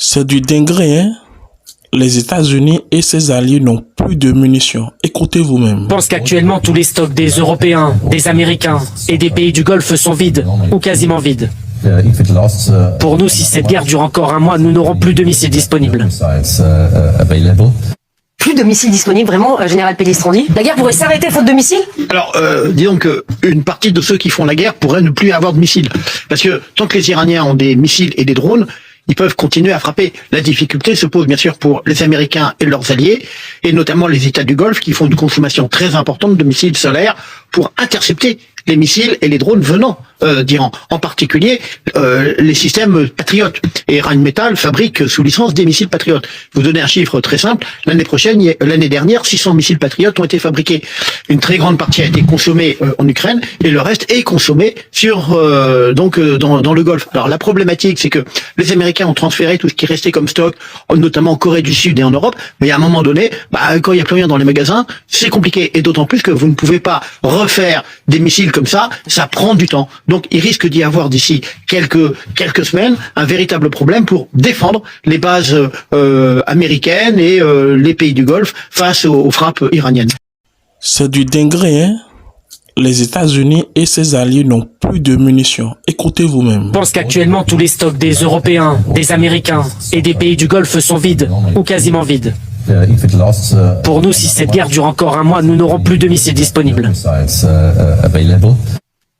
C'est du dingue, hein? Les États-Unis et ses alliés n'ont plus de munitions. Écoutez vous-même. Je pense qu'actuellement tous les stocks des Européens, des Américains et des pays du Golfe sont vides, ou quasiment vides. Pour nous, si cette guerre dure encore un mois, nous n'aurons plus de missiles disponibles. Plus de missiles disponibles, vraiment, Général Pellistrandi. La guerre pourrait s'arrêter faute de missiles? Alors, disons que une partie de ceux qui font la guerre pourraient ne plus avoir de missiles. Parce que tant que les Iraniens ont des missiles et des drones, ils peuvent continuer à frapper. La difficulté se pose bien sûr pour les Américains et leurs alliés, et notamment les États du Golfe qui font une consommation très importante de missiles solaires pour intercepter les missiles et les drones venant d'Iran. En particulier, les systèmes patriotes. Et Rheinmetall fabrique sous licence des missiles patriotes. Vous donnez un chiffre très simple. L'année dernière, 600 missiles patriotes ont été fabriqués. Une très grande partie a été consommée en Ukraine et le reste est consommé sur dans le Golfe. Alors la problématique, c'est que les Américains ont transféré tout ce qui restait comme stock, notamment en Corée du Sud et en Europe. Mais à un moment donné, quand il n'y a plus rien dans les magasins, c'est compliqué. Et d'autant plus que vous ne pouvez pas refaire des missiles comme ça prend du temps. Donc il risque d'y avoir d'ici quelques semaines un véritable problème pour défendre les bases américaines et les pays du Golfe face aux frappes iraniennes. C'est du dingue, hein? Les États-Unis et ses alliés n'ont plus de munitions. Écoutez vous-même. Je pense qu'actuellement tous les stocks des Européens, des Américains et des pays du Golfe sont vides, ou quasiment vides. Pour nous, si cette guerre dure encore un mois, nous n'aurons plus de missiles disponibles.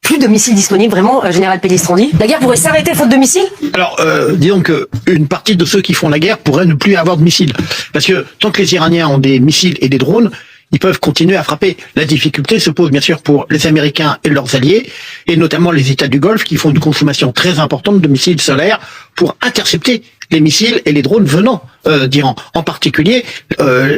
Plus de missiles disponibles, vraiment, Général Pellistrandi. La guerre pourrait s'arrêter faute de missiles? Alors, disons que une partie de ceux qui font la guerre pourraient ne plus avoir de missiles. Parce que tant que les Iraniens ont des missiles et des drones, ils peuvent continuer à frapper. La difficulté se pose bien sûr pour les Américains et leurs alliés, et notamment les États du Golfe qui font une consommation très importante de missiles solaires pour intercepter les missiles et les drones venant d'Iran. En particulier,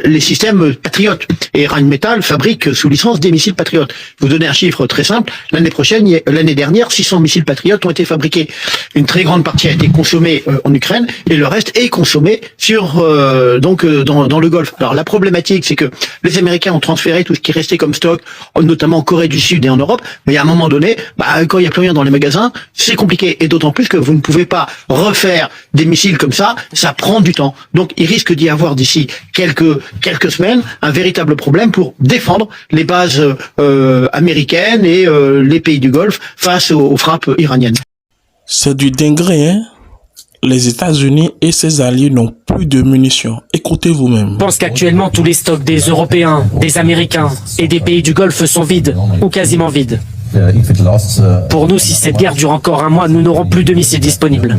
les systèmes patriotes. Et Rheinmetall fabrique sous licence des missiles patriotes. Vous donnez un chiffre très simple. L'année dernière, 600 missiles patriotes ont été fabriqués. Une très grande partie a été consommée en Ukraine et le reste est consommé sur dans le Golfe. Alors la problématique, c'est que les Américains ont transféré tout ce qui restait comme stock, notamment en Corée du Sud et en Europe. Mais à un moment donné, quand il n'y a plus rien dans les magasins, c'est compliqué. Et d'autant plus que vous ne pouvez pas refaire des missiles comme ça prend du temps. Donc il risque d'y avoir d'ici quelques semaines un véritable problème pour défendre les bases américaines et les pays du Golfe face aux frappes iraniennes. C'est du dingue, hein? Les États-Unis et ses alliés n'ont plus de munitions. Écoutez vous-même. Je pense qu'actuellement tous les stocks des Européens, des Américains et des pays du Golfe sont vides, ou quasiment vides. Pour nous, si cette guerre dure encore un mois, nous n'aurons plus de missiles disponibles.